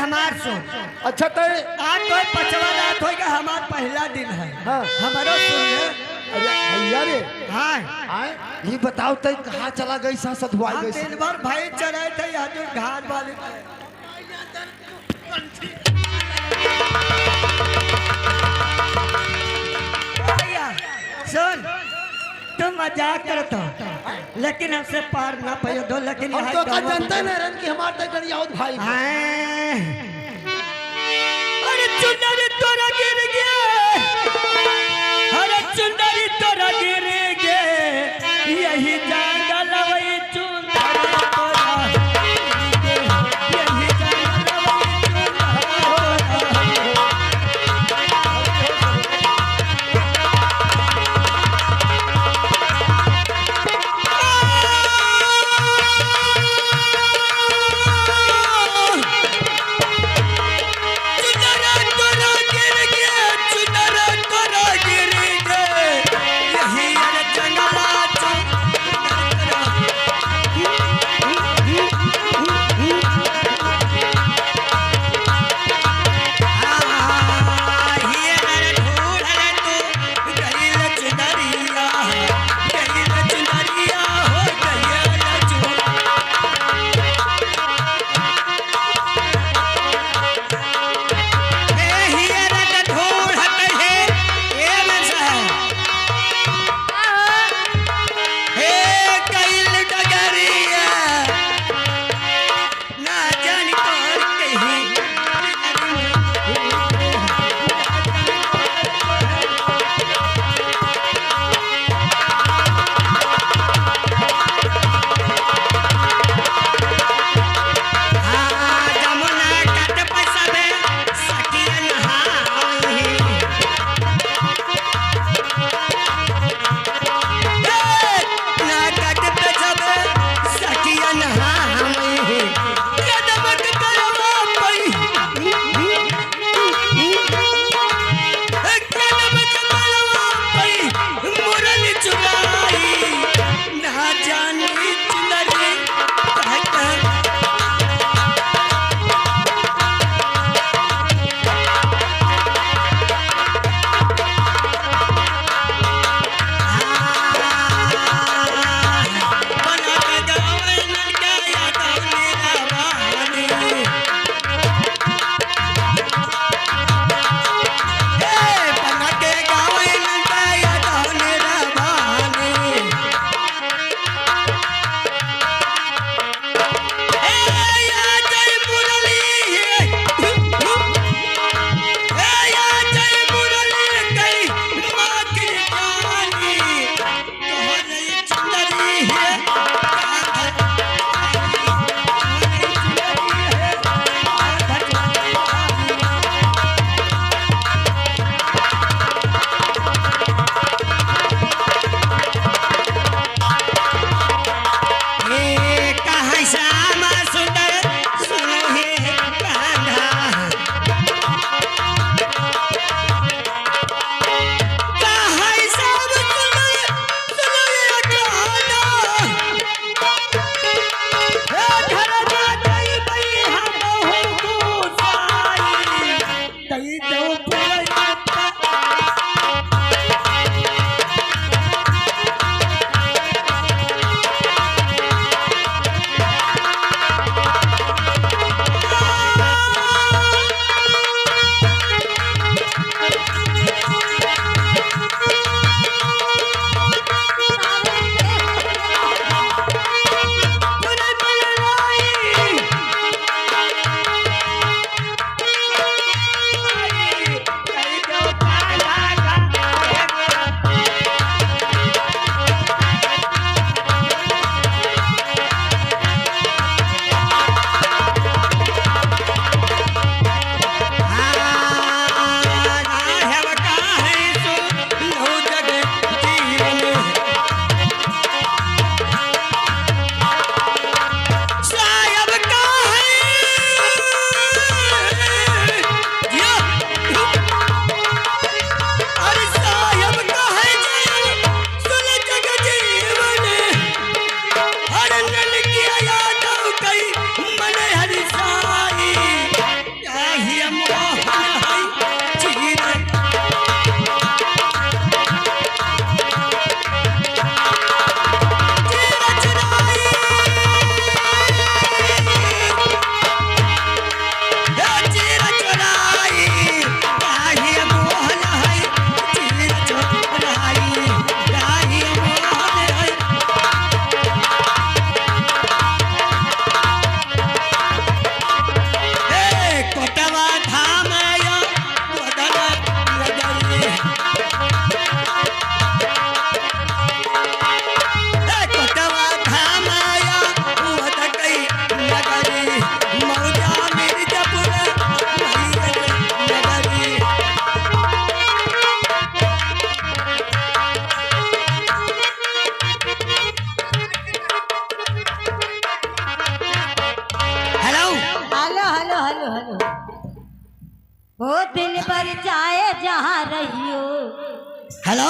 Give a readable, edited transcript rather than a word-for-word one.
हमार सुन। अच्छा तो आज तो 5वां रात होगा, हमार पहला दिन है। हाँ। हमारो सुन ले। अरे भैया रे हाँ आए ये बताओ तो कहाँ चला गई सा सधुआई हम गई दिन भर भाई चढ़ाए थे यहाँ जो घाट वाले भैया सुन, तुम मजाक करते हो लेकिन हमसे पार ना पायो दो, लेकिन हम यहाँ तो का दोनों जानते न रन की हमारे तक गड़ी आवत भाई हाँ। अरे चुनरी तोरा गिर गया, अरे चुनरी तोरा गिर गया, यही जंगल वही चुनरी तोरा गिर गया, यही जंगल वही चुनरी। वो दिन भर जाए जहाँ रहियो। हेलो